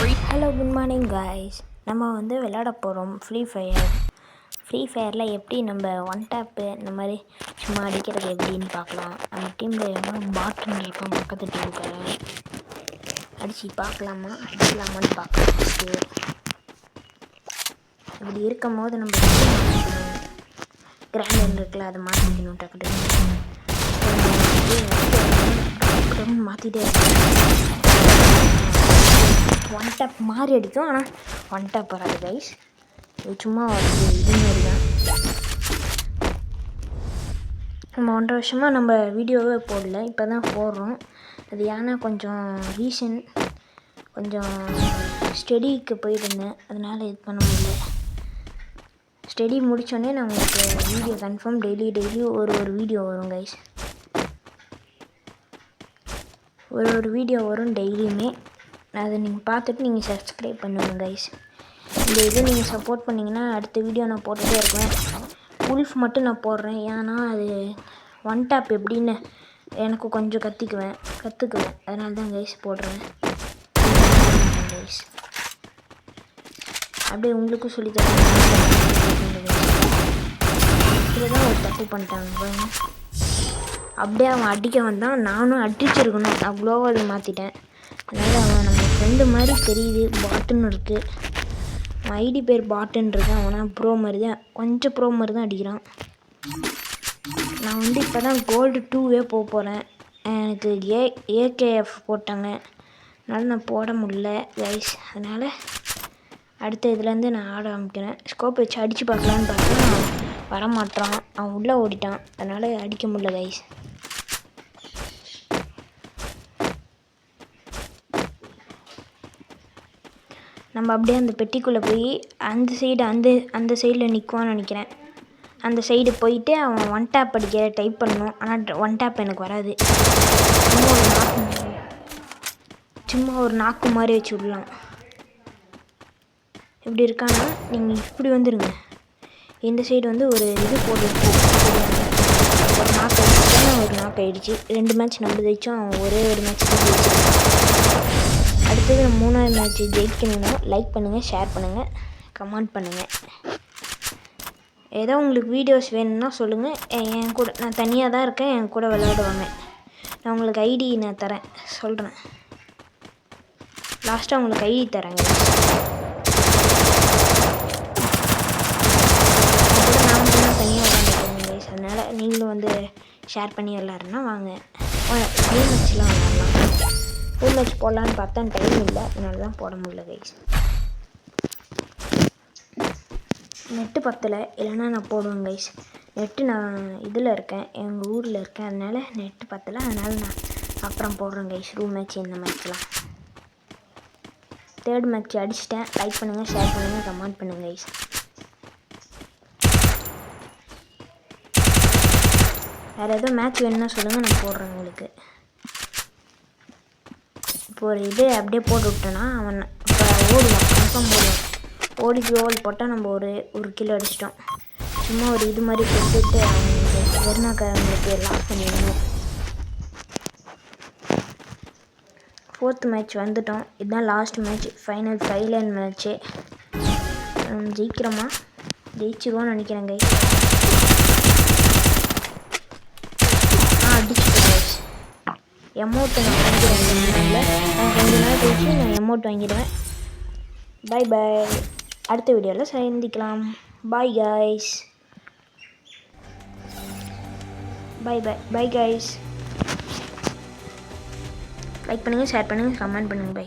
Hello good morning guys. நம்ம வந்து விளையாட போகிறோம் ஃப்ரீ ஃபயரில் எப்படி நம்ம ஒன் டேப்பு இந்த மாதிரி சும்மா அடிக்கிறது எப்படின்னு பார்க்கலாம். நம்ம டீமில் எவ்வளோ பாட்டுன்னு இருக்கோம் பக்கத்து டீமுக்காரன் அடித்து அடிக்கலாமான்னு பார்க்கலாம். இப்படி இருக்கும் போது நம்ம கிராண்ட் இருக்குல்ல அதை மாற்றிக்கணும். டக்கு மாற்றிட்டே இருக்கணும். ஒன் டேப் மாதிரி அடிக்கும், ஆனால் ஒன் டேப் வராது கைஸ். இது சும்மா இது மாதிரி தான். நம்ம 1.5 வருஷமாக நம்ம வீடியோவே போடல, இப்போ தான் போடுறோம். அது ஏன்னா கொஞ்சம் ரீசன் கொஞ்சம் ஸ்டடிக்கு போயிருந்தேன், அதனால் இது பண்ண முடியல. ஸ்டடி முடித்தோடனே நம்மளுக்கு வீடியோ கன்ஃபார்ம் டெய்லி ஒரு வீடியோ வரும் கைஸ். ஒரு வீடியோ வரும் டெய்லியுமே. அதை நீங்கள் பார்த்துட்டு நீங்கள் சப்ஸ்கிரைப் பண்ணுங்கள் கைஸ். இந்த இது நீங்கள் சப்போர்ட் பண்ணிங்கன்னா அடுத்த வீடியோ நான் போட்டுகிட்டே இருக்குவேன். உல்ஃப் மட்டும் நான் போடுறேன், ஏன்னா அது ஒன் டேப் எப்படின்னு எனக்கு கொஞ்சம் கற்றுக்குவேன். அதனால தான் கைஸ் போடுறேன் கைஸ். அப்படியே உங்களுக்கும் சொல்லித்தரேன். இதில் தான் ஒரு தப்பு பண்ணிட்டாங்க. அப்படியே அவன் அடிக்க வந்தான், நானும் அடிச்சிருக்கணும். நான் குளோவால் மாற்றிட்டேன். அதனால் அவன் நம்ம ஃப்ரெண்டு மாதிரி தெரியுது. பாட்டுன்னு இருக்குது, அவன் ஐடி பேர் பாட்டுன்னு இருக்கு. அவனால் ப்ரோ மாதிரி தான், கொஞ்சம் ப்ரோ மாதிரி தான் அடிக்கிறான். நான் வந்து இப்போ தான் கோல்டு 2வே போகிறேன். எனக்கு ஏகேஎஃப் போட்டாங்க, அதனால் நான் போட முடியல கைஸ். அதனால் அடுத்த இதுலேருந்து நான் ஆட ஆரம்பிக்கிறேன். ஸ்கோப் வச்சு அடித்து பார்க்கலான்னு பார்த்தா வரமாட்டான், அவன் உள்ளே ஓடிட்டான். அதனால் அடிக்க முடியல கைஸ். நம்ம அப்படியே அந்த பெட்டிக்குள்ளே போய் அந்த சைடில் நிற்குவான்னு நினைக்கிறேன். அந்த சைடு போயிட்டு அவன் ஒன் டேப் அடிக்க டைப் பண்ணணும். ஆனால் ஒன் டேப் எனக்கு வராது. சும்மா ஒரு நாக்கு மாதிரி வச்சு விடலாம். இப்படி இருக்கான்னா நீங்கள் இப்படி வந்துடுங்க. இந்த சைடு வந்து ஒரு இது போட்டு ஒரு நாக்கு ஆகிடுச்சு. 2 மேட்ச் நம்ம ஜெயிச்சோம், அவன் ஒரே ஒரு மேட்ச் தான் ஜெயிச்சான். அடுத்தது 3ஆவது மேட்ச் ஜெயிக்கணும்னா லைக் பண்ணுங்கள், ஷேர் பண்ணுங்கள், கமெண்ட் பண்ணுங்கள். ஏதோ உங்களுக்கு வீடியோஸ் வேணும்னா சொல்லுங்கள். என் கூட நான் தனியாக தான் இருக்கேன், என் கூட விளையாடுவாங்க. நான் உங்களுக்கு ஐடி நான் தரேன், சொல்கிறேன். லாஸ்ட்டாக உங்களுக்கு ஐடி தரேங்க. நான் மட்டும் தனியாக விளையாண்டுருக்கேன் கைஸ். அதனால் நீங்களும் வந்து ஷேர் பண்ணி விளாட்றேன்னா வாங்க. கேம் மேட்ச்லாம் விளாட்லாம். ஃபுல் மேட்ச் போடலான்னு பார்த்தா டைம் இல்லை, அதனால தான் போட முடியல கைஸ். நெட்டு பத்தலை, இல்லைன்னா நான் போடுவேன் கைஸ். நெட்டு நான் இதில் இருக்கேன், எங்கள் ஊரில் இருக்கேன். அதனால் நெட்டு பத்தலை, அதனால் நான் அப்புறம் போடுறேன் கைஸ். ரூம் மேட்ச் இந்த மேட்ச்லாம் 3rd மேட்ச் அடிச்சிட்டேன். லைக் பண்ணுங்கள், ஷேர் பண்ணுங்கள், கமெண்ட் பண்ணுங்கள் கைஸ். வேறு எதுவும் மேட்ச் வேணும்னா சொல்லுங்கள், நான் போடுறேன் உங்களுக்கு. இப்போ ஒரு இது அப்படியே போட்டு விட்டோன்னா அவன் இப்போ ஓடுவான், கன்ஃபார்ம் ஓடுவான். ஓடி கோல் போட்டால் நம்ம ஒரு கிலோ அடிச்சிட்டோம். சும்மா ஒரு இது மாதிரி போட்டுட்டு அவங்களுக்கு வெறுனாக்காரங்களுக்கு லாஸ் பண்ணிடணும். 4th மேட்ச் வந்துட்டோம். இதுதான் last match, final 5 line match. ஜெயிக்கிறோமா? ஜெயிச்சிருவோன்னு நினைக்கிறேன் கைஸ். அடிச்சுட்டு கைஸ். எமௌண்ட் நான் வாங்கிடுவேன். 2 நாள் கழிச்சு நான் எமௌண்ட் வாங்கிடுவேன். பை. அடுத்த வீடியோவில் சந்திக்கலாம். Bye guys. Bye guys. Like பண்ணுங்கள், ஷேர் பண்ணுங்கள், கமெண்ட் பண்ணுங்கள். பை.